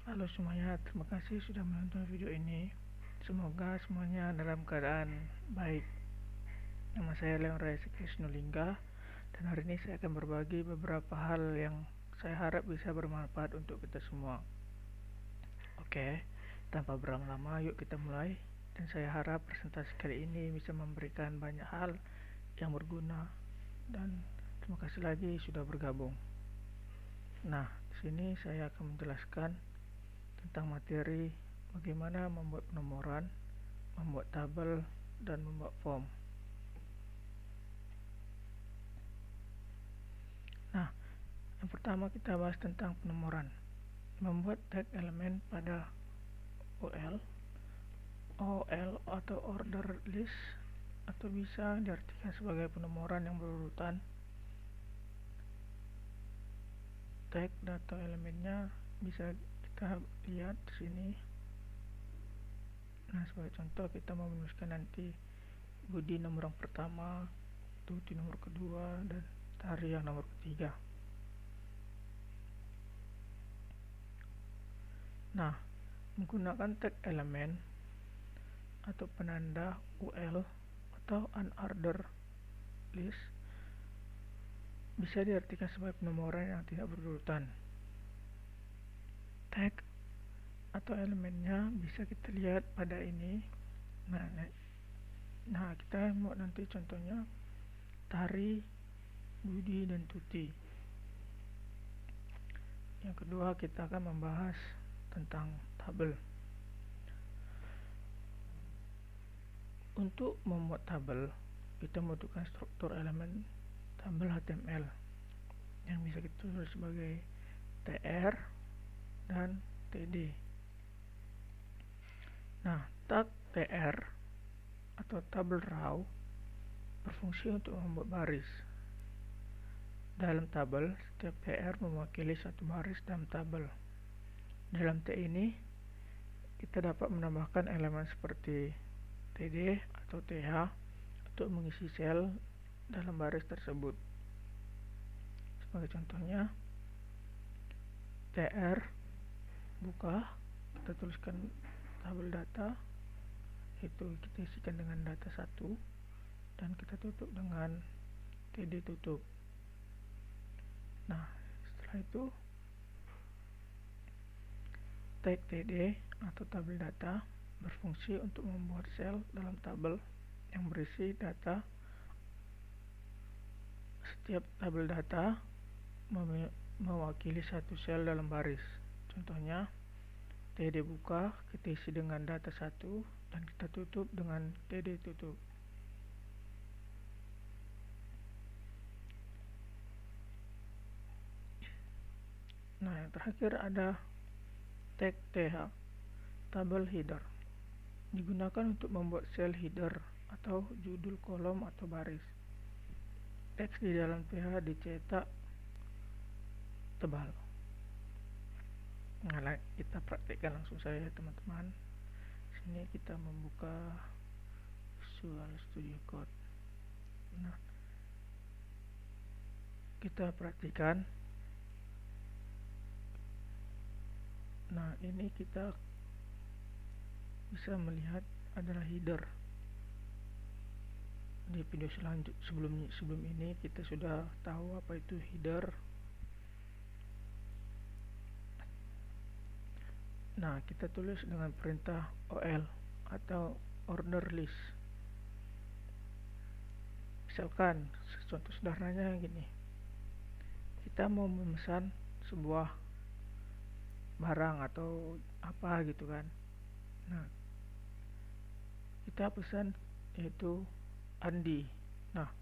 Halo semuanya, terima kasih sudah menonton video ini. Semoga semuanya dalam keadaan baik. Nama saya Leon Raya Krisnulingga, dan hari ini saya akan berbagi beberapa hal yang saya harap bisa bermanfaat untuk kita semua. Oke, tanpa berlama-lama, yuk kita mulai. Dan saya harap presentasi kali ini bisa memberikan banyak hal yang berguna. Dan terima kasih lagi sudah bergabung. Nah, di sini saya akan menjelaskan tentang materi bagaimana membuat penomoran, membuat tabel, dan membuat form. Nah, yang pertama kita bahas tentang penomoran. Membuat tag elemen pada OL atau order list, atau bisa diartikan sebagai penomoran yang berurutan. Tag data elemennya bisa kita lihat di sini. Nah, sebagai contoh kita mau menuliskan nanti Budi nomor yang pertama, Tuti nomor kedua, dan Tari yang nomor ketiga. Nah, menggunakan tag elemen atau penanda UL atau unordered list bisa diartikan sebagai penomoran yang tidak berurutan. Tag atau elemennya bisa kita lihat pada ini. Nah, kita mau nanti contohnya Tari, Budi, dan Tuti. Yang kedua, kita akan membahas tentang tabel. Untuk membuat tabel, kita membutuhkan struktur elemen tabel HTML yang bisa kita tulis sebagai TR dan TD. Nah, tag TR atau tabel raw berfungsi untuk membuat baris. Dalam tabel, setiap TR mewakili satu baris dalam tabel. Dalam T ini, kita dapat menambahkan elemen seperti TD atau TH untuk mengisi sel dalam baris tersebut. Sebagai contohnya, TR buka, kita tuliskan tabel data, itu kita isikan dengan data 1, dan kita tutup dengan TD tutup. Nah, setelah itu tag TD atau tabel data berfungsi untuk membuat sel dalam tabel yang berisi data. Setiap tabel data mewakili satu sel dalam baris. Contohnya, TD buka kita isi dengan data 1 dan kita tutup dengan TD tutup. Nah, yang terakhir ada tag TH, tabel header. Digunakan untuk membuat sel header atau judul kolom atau baris. Teks di dalam TH dicetak tebal. Nah, kita praktikkan langsung saja teman-teman. Sini kita membuka Visual Studio Code. Nah, kita perhatikan. Nah, ini kita bisa melihat adalah header. Di video sebelum ini kita sudah tahu apa itu header. Nah, kita tulis dengan perintah OL atau order list. Misalkan contoh sederhananya gini, kita mau memesan sebuah barang atau apa gitu kan. Nah, kita pesan yaitu Andi. Nah,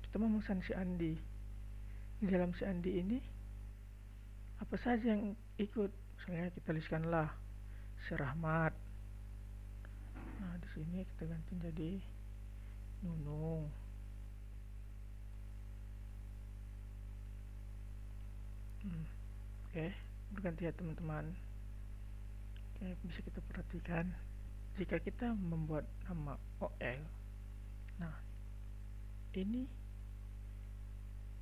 kita memesan si Andi. Di dalam si Andi ini apa saja yang ikut? Misalnya kita tuliskanlah si Rahmat. Nah, di sini kita ganti jadi Nunung. Oke, berganti ya teman-teman. Oke, bisa kita perhatikan jika kita membuat nama OL. Nah, ini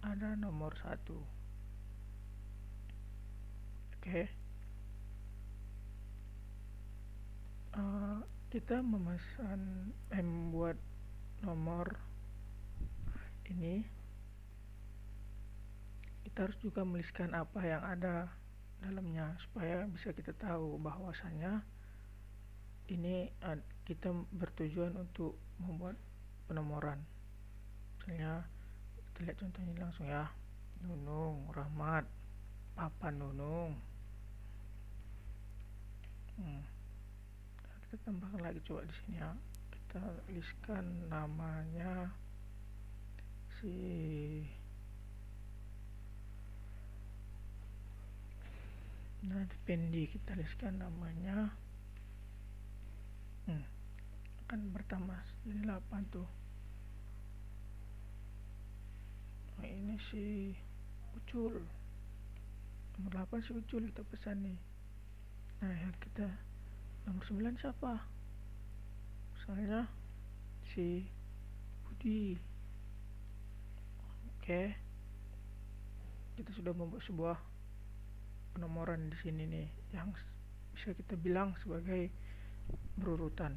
ada nomor 1. Oke, kita membuat nomor ini, kita harus juga menuliskan apa yang ada dalamnya supaya bisa kita tahu bahwasanya ini kita bertujuan untuk membuat penomoran. Misalnya kita lihat contohnya langsung ya, Nunung Rahmat, Papa Nunung. Kita tambahkan lagi coba di sini ya, kita tuliskan namanya si Pendi, kita tuliskan namanya akan bertambah jadi 8 tuh. Nah, ini si Ucul, nomor 8 si Ucul kita pesan nih. Nah ya, kita nomor 9 siapa, misalnya si Budi. Oke, kita sudah membuat sebuah penomoran di sini nih yang bisa kita bilang sebagai berurutan.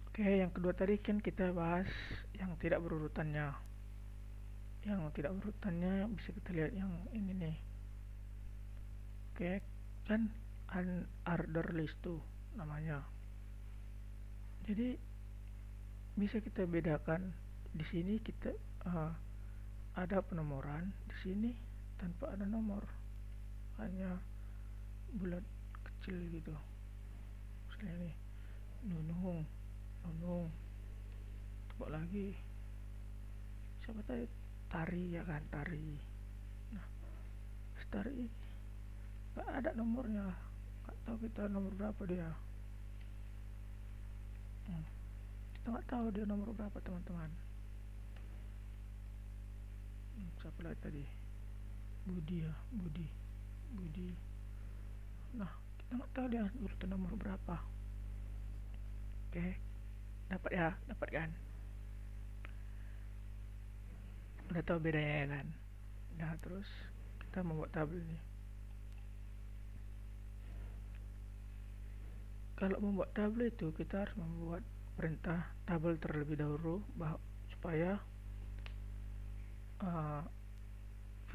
Oke, yang kedua tadi kan kita bahas yang tidak berurutannya. Yang tidak berurutannya bisa kita lihat yang ini nih. Oke, kan unordered list tuh namanya. Jadi bisa kita bedakan di sini kita ada penomoran, di sini tanpa ada nomor, hanya bulat kecil gitu. Misalnya nih, Nunung, coba lagi siapa tadi, Tari ya kan, Tari. Nah, Tari nggak ada nomornya, nggak tahu kita nomor berapa dia. Kita nggak tahu dia nomor berapa teman-teman. Siapa lagi tadi, Budi ya, Budi. Nah, kita nggak tahu dia urutan nomor berapa. Oke, dapat kan, udah tahu bedanya ya kan. Nah, terus kita membuat tabel nih. Kalau membuat tabel itu kita harus membuat perintah tabel terlebih dahulu supaya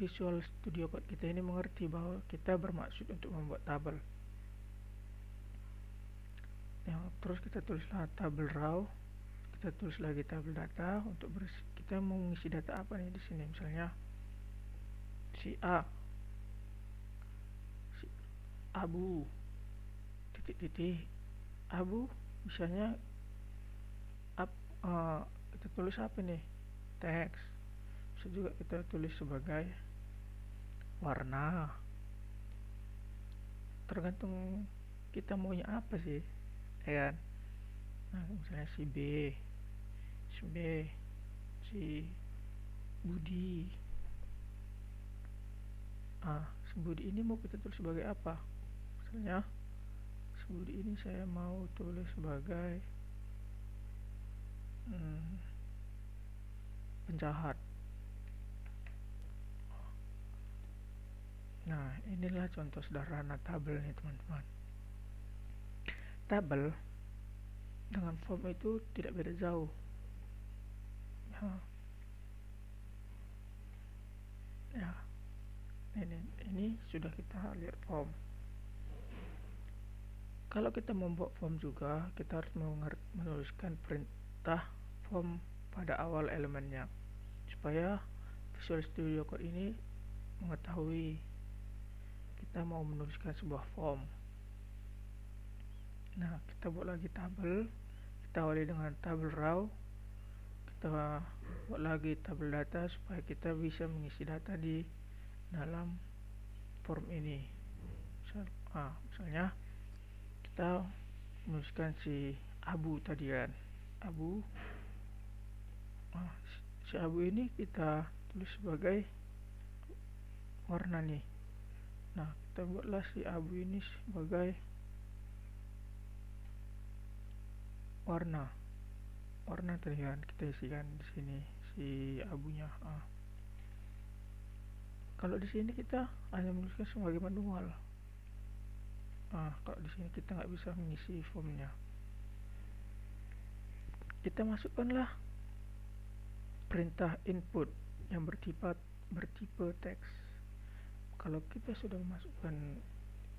Visual Studio Code kita ini mengerti bahwa kita bermaksud untuk membuat tabel. Terus kita tulislah tabel raw, kita tulis lagi tabel data untuk kita mau mengisi data apa nih di sini, misalnya si Abu titik Abu, misalnya kita tulis apa nih, teks. Bisa juga kita tulis sebagai warna, tergantung kita maunya apa sih ya kan. Nah, misalnya si B, si Budi. Si Budi ini mau kita tulis sebagai apa, misalnya si Budi ini saya mau tulis sebagai penjahat. Nah, inilah contoh sederhana tabel nih teman-teman. Tabel dengan form itu tidak beda jauh. Ini sudah kita lihat form. Kalau kita membuat form juga, kita harus menuliskan perintah form pada awal elemennya supaya Visual Studio Code ini mengetahui kita mau menuliskan sebuah form. Nah, kita buat lagi tabel, kita awali dengan tabel raw, kita buat lagi tabel data supaya kita bisa mengisi data di dalam form ini. Misalnya kita menuliskan si Abu tadi kan, Abu. Si Abu ini kita tulis sebagai warna nih. Nah, kita buatlah si Abu ini sebagai warna tadi kan, kita isikan di sini si Abunya. Kalau di sini kita hanya menuliskan sebagai manual. Nah, kalau di sini kita nggak bisa mengisi formnya, kita masukkanlah perintah input yang bertipe teks. Kalau kita sudah memasukkan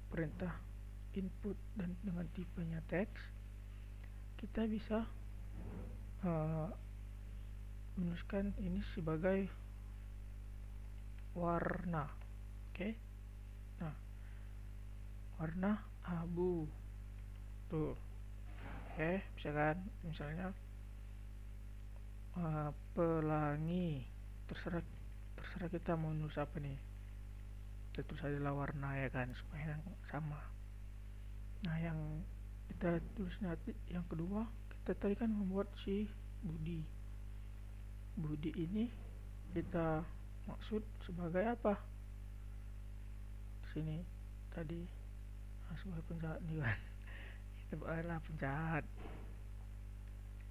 perintah input dan dengan tipenya teks, kita bisa menuliskan ini sebagai warna. Oke. Nah, warna abu tuh. Oke, misalnya pelangi, terserah kita mau nulis apa nih, kita tulis adalah warna ya kan, supaya sama. Nah, yang kita tulis nanti yang kedua, kita tadi kan membuat si Budi ini kita maksud sebagai apa sini tadi, sebagai penjahat nih kan. Itu adalah penjahat.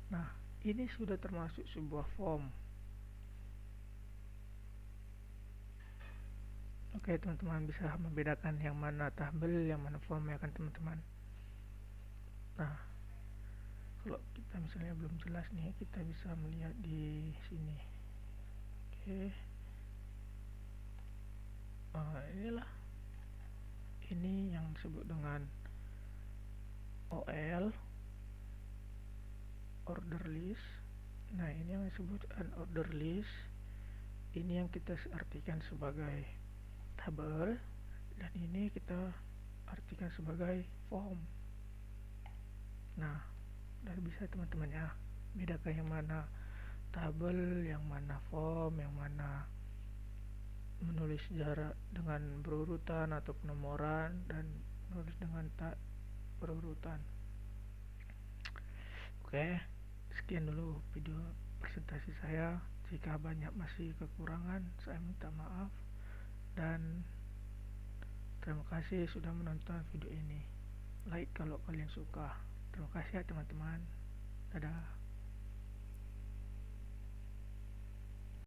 Nah, ini sudah termasuk sebuah form. Oke, teman-teman bisa membedakan yang mana tabel, yang mana form ya kan teman-teman. Nah, kalau kita misalnya belum jelas nih, kita bisa melihat di sini. Oke. Inilah, ini yang disebut dengan OL, order list. Nah, ini yang disebut order list. Ini yang kita artikan sebagai tabel, dan ini kita artikan sebagai form. Nah, udah bisa teman-teman ya bedakan yang mana tabel, yang mana form, yang mana menulis jarak dengan berurutan atau penomoran, dan menulis dengan tak berurutan. Oke, sekian dulu video presentasi saya. Jika banyak masih kekurangan, saya minta maaf, dan terima kasih sudah menonton video ini. Like kalau kalian suka. Terima kasih ya teman-teman. Dadah.